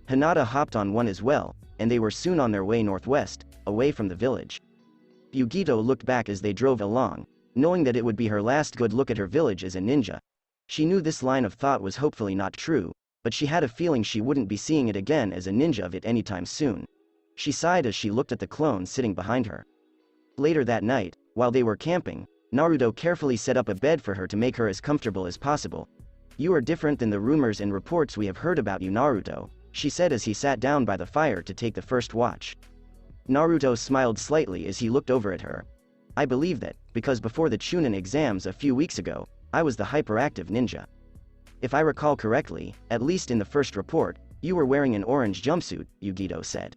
Hinata hopped on one as well, and they were soon on their way northwest, away from the village. Yugito looked back as they drove along, knowing that it would be her last good look at her village as a ninja. She knew this line of thought was hopefully not true, but she had a feeling she wouldn't be seeing it again as a ninja of it anytime soon. She sighed as she looked at the clones sitting behind her. Later that night, while they were camping, Naruto carefully set up a bed for her to make her as comfortable as possible. You are different than the rumors and reports we have heard about you, Naruto, she said as he sat down by the fire to take the first watch. Naruto smiled slightly as he looked over at her. I believe that, because before the Chunin exams a few weeks ago, I was the hyperactive ninja. If I recall correctly, at least in the first report, you were wearing an orange jumpsuit, Yugito said.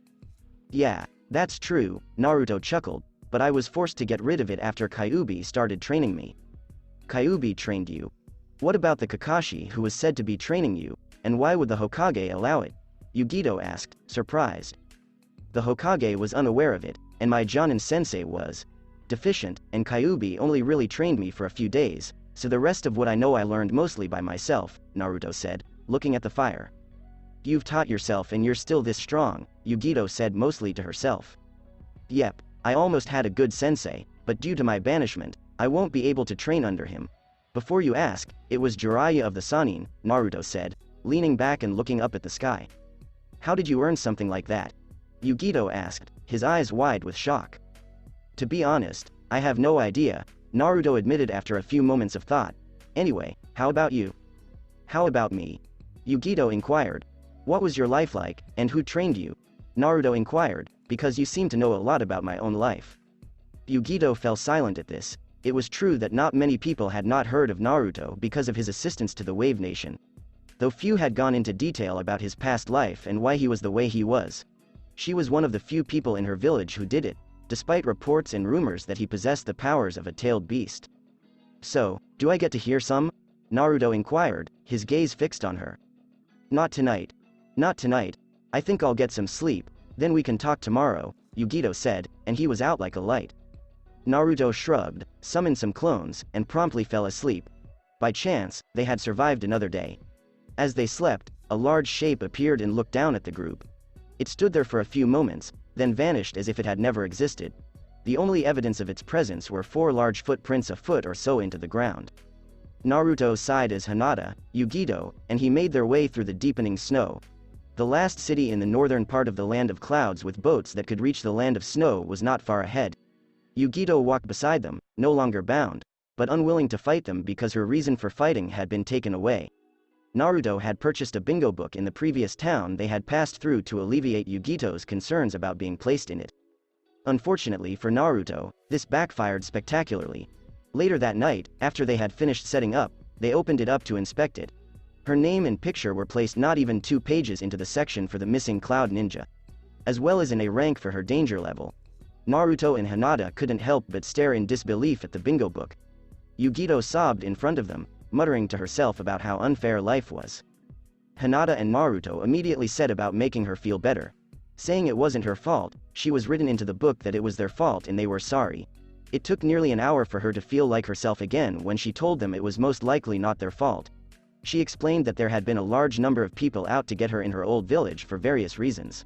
Yeah, that's true, Naruto chuckled, but I was forced to get rid of it after Kyuubi started training me. Kyuubi trained you? What about the Kakashi who was said to be training you, and why would the Hokage allow it? Yugito asked, surprised. The Hokage was unaware of it, and my Jonin sensei was deficient, and Kyuubi only really trained me for a few days, so the rest of what I know I learned mostly by myself, Naruto said, looking at the fire. You've taught yourself and you're still this strong, Yugito said mostly to herself. Yep, I almost had a good sensei, but due to my banishment, I won't be able to train under him. Before you ask, it was Jiraiya of the Sannin, Naruto said, leaning back and looking up at the sky. How did you earn something like that? Yugito asked, his eyes wide with shock. To be honest, I have no idea, Naruto admitted after a few moments of thought. Anyway, how about you? How about me? Yugito inquired. What was your life like, and who trained you? Naruto inquired, because you seem to know a lot about my own life." Yugito fell silent at this. It was true that not many people had not heard of Naruto because of his assistance to the Wave Nation, though few had gone into detail about his past life and why he was the way he was. She was one of the few people in her village who did it, despite reports and rumors that he possessed the powers of a tailed beast. "So, do I get to hear some?" Naruto inquired, his gaze fixed on her. "Not tonight. Not tonight. I think I'll get some sleep, then we can talk tomorrow," Yugito said, and he was out like a light. Naruto shrugged, summoned some clones, and promptly fell asleep. By chance, they had survived another day. As they slept, a large shape appeared and looked down at the group. It stood there for a few moments, then vanished as if it had never existed. The only evidence of its presence were 4 large footprints a foot or so into the ground. Naruto sighed as Hinata, Yugito, and he made their way through the deepening snow. The last city in the northern part of the Land of Clouds with boats that could reach the Land of Snow was not far ahead. Yugito walked beside them, no longer bound, but unwilling to fight them because her reason for fighting had been taken away. Naruto had purchased a bingo book in the previous town they had passed through to alleviate Yugito's concerns about being placed in it. Unfortunately for Naruto, this backfired spectacularly. Later that night, after they had finished setting up, they opened it up to inspect it. Her name and picture were placed not even 2 pages into the section for the missing Cloud Ninja, as well as in a rank for her danger level. Naruto and Hinata couldn't help but stare in disbelief at the bingo book. Yugito sobbed in front of them, muttering to herself about how unfair life was. Hinata and Naruto immediately set about making her feel better, saying it wasn't her fault. She was written into the book that it was their fault and they were sorry. It took nearly an hour for her to feel like herself again when she told them it was most likely not their fault. She explained that there had been a large number of people out to get her in her old village for various reasons.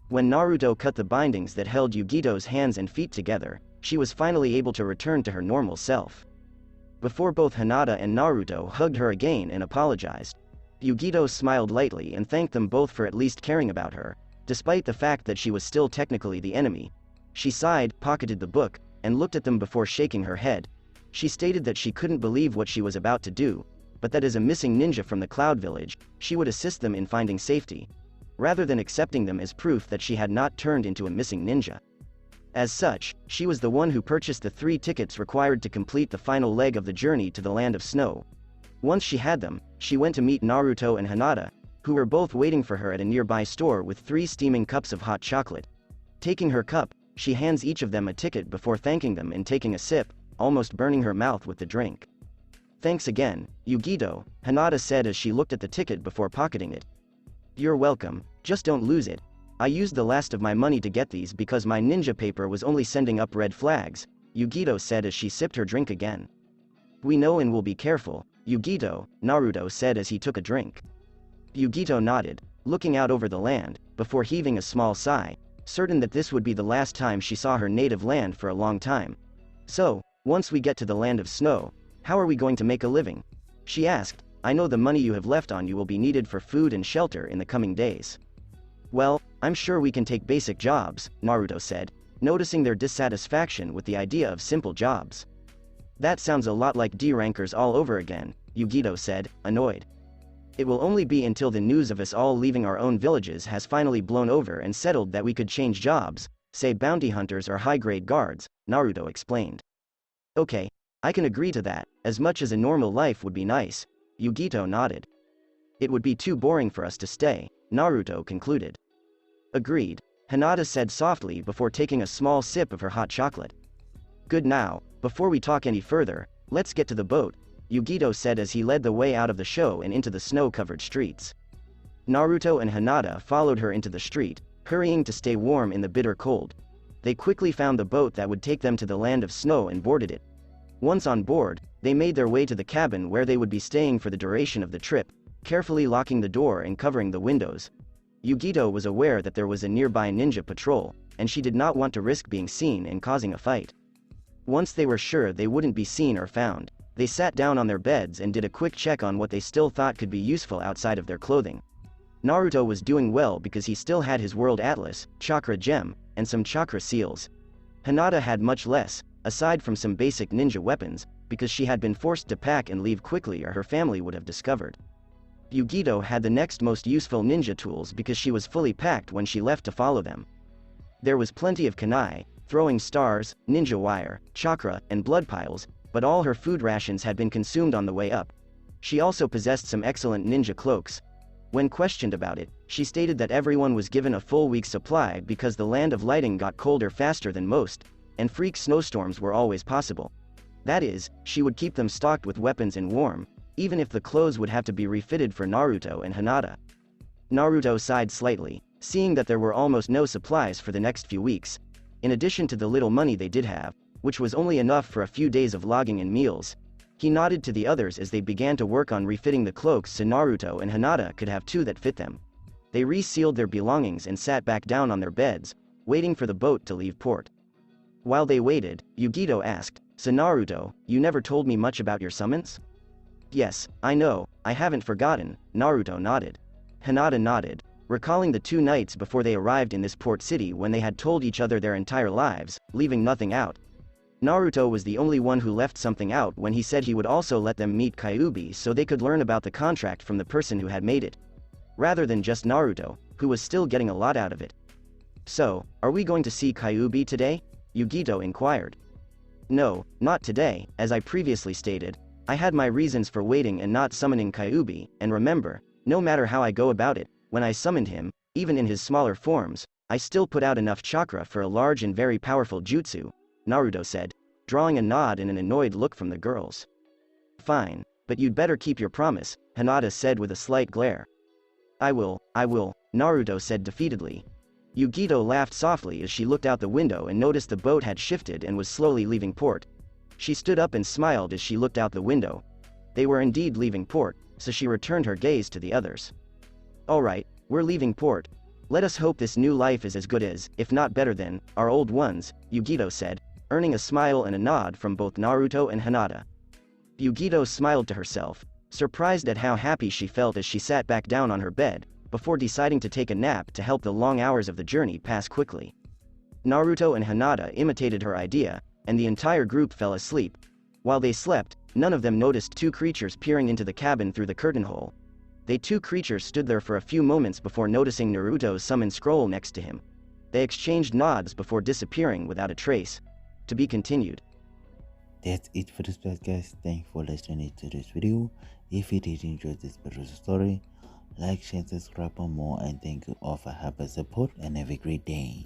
When Naruto cut the bindings that held Yugito's hands and feet together, she was finally able to return to her normal self. Before both Hinata and Naruto hugged her again and apologized, Yugito smiled lightly and thanked them both for at least caring about her, despite the fact that she was still technically the enemy. She sighed, pocketed the book, and looked at them before shaking her head. She stated that she couldn't believe what she was about to do, but that as a missing ninja from the Cloud Village, she would assist them in finding safety, rather than accepting them as proof that she had not turned into a missing ninja. As such, she was the one who purchased the 3 tickets required to complete the final leg of the journey to the Land of Snow. Once she had them, she went to meet Naruto and Hinata, who were both waiting for her at a nearby store with 3 steaming cups of hot chocolate. Taking her cup, she hands each of them a ticket before thanking them and taking a sip, almost burning her mouth with the drink. "Thanks again, Yugito," Hinata said as she looked at the ticket before pocketing it. "You're welcome, just don't lose it. I used the last of my money to get these because my ninja paper was only sending up red flags," Yugito said as she sipped her drink again. "We know and will be careful, Yugito," Naruto said as he took a drink. Yugito nodded, looking out over the land, before heaving a small sigh, certain that this would be the last time she saw her native land for a long time. "So, once we get to the Land of Snow, how are we going to make a living?" she asked. "I know the money you have left on you will be needed for food and shelter in the coming days." "Well, I'm sure we can take basic jobs," Naruto said, noticing their dissatisfaction with the idea of simple jobs. "That sounds a lot like D-rankers all over again," Yugito said, annoyed. "It will only be until the news of us all leaving our own villages has finally blown over and settled that we could change jobs, say bounty hunters or high-grade guards," Naruto explained. "Okay, I can agree to that, as much as a normal life would be nice," Yugito nodded. "It would be too boring for us to stay," Naruto concluded. "Agreed," Hinata said softly before taking a small sip of her hot chocolate. "Good now, before we talk any further, let's get to the boat," Yugito said as he led the way out of the show and into the snow-covered streets. Naruto and Hinata followed her into the street, hurrying to stay warm in the bitter cold. They quickly found the boat that would take them to the Land of Snow and boarded it. Once on board, they made their way to the cabin where they would be staying for the duration of the trip, carefully locking the door and covering the windows. Yugito was aware that there was a nearby ninja patrol, and she did not want to risk being seen and causing a fight. Once they were sure they wouldn't be seen or found, they sat down on their beds and did a quick check on what they still thought could be useful outside of their clothing. Naruto was doing well because he still had his world atlas, chakra gem, and some chakra seals. Hinata had much less, aside from some basic ninja weapons, because she had been forced to pack and leave quickly or her family would have discovered. Yugito had the next most useful ninja tools because she was fully packed when she left to follow them. There was plenty of kunai, throwing stars, ninja wire, chakra, and blood piles, but all her food rations had been consumed on the way up. She also possessed some excellent ninja cloaks. When questioned about it, she stated that everyone was given a full week's supply because the land of lighting got colder faster than most, and freak snowstorms were always possible. That is, she would keep them stocked with weapons and warm, even if the clothes would have to be refitted for Naruto and Hinata. Naruto sighed slightly, seeing that there were almost no supplies for the next few weeks, in addition to the little money they did have, which was only enough for a few days of logging and meals. He nodded to the others as they began to work on refitting the cloaks so Naruto and Hinata could have two that fit them. They resealed their belongings and sat back down on their beds, waiting for the boat to leave port. While they waited, Yugito asked, "So Naruto, you never told me much about your summons?" "Yes, I know, I haven't forgotten," Naruto nodded. Hinata nodded, recalling the 2 nights before they arrived in this port city when they had told each other their entire lives, leaving nothing out. Naruto was the only one who left something out when he said he would also let them meet Kyuubi so they could learn about the contract from the person who had made it, rather than just Naruto, who was still getting a lot out of it. "So, are we going to see Kyuubi today?" Yugito inquired. "No, not today, as I previously stated. I had my reasons for waiting and not summoning Kyuubi, and remember, no matter how I go about it, when I summoned him, even in his smaller forms, I still put out enough chakra for a large and very powerful jutsu," Naruto said, drawing a nod and an annoyed look from the girls. "Fine, but you'd better keep your promise," Hinata said with a slight glare. I will, Naruto said defeatedly. Yugito laughed softly as she looked out the window and noticed the boat had shifted and was slowly leaving port. She stood up and smiled as she looked out the window. They were indeed leaving port, so she returned her gaze to the others. "Alright, we're leaving port. Let us hope this new life is as good as, if not better than, our old ones," Yugito said, earning a smile and a nod from both Naruto and Hinata. Yugito smiled to herself, surprised at how happy she felt as she sat back down on her bed, before deciding to take a nap to help the long hours of the journey pass quickly. Naruto and Hinata imitated her idea, and the entire group fell asleep. While they slept, none of them noticed 2 creatures peering into the cabin through the curtain hole. The 2 creatures stood there for a few moments before noticing Naruto's summon scroll next to him. They exchanged nods before disappearing without a trace. To be continued. That's it for this part, guys. Thank you for listening to this video. If you did enjoy this beautiful story, like, share, subscribe for more, and thank you all for helping support and have a great day.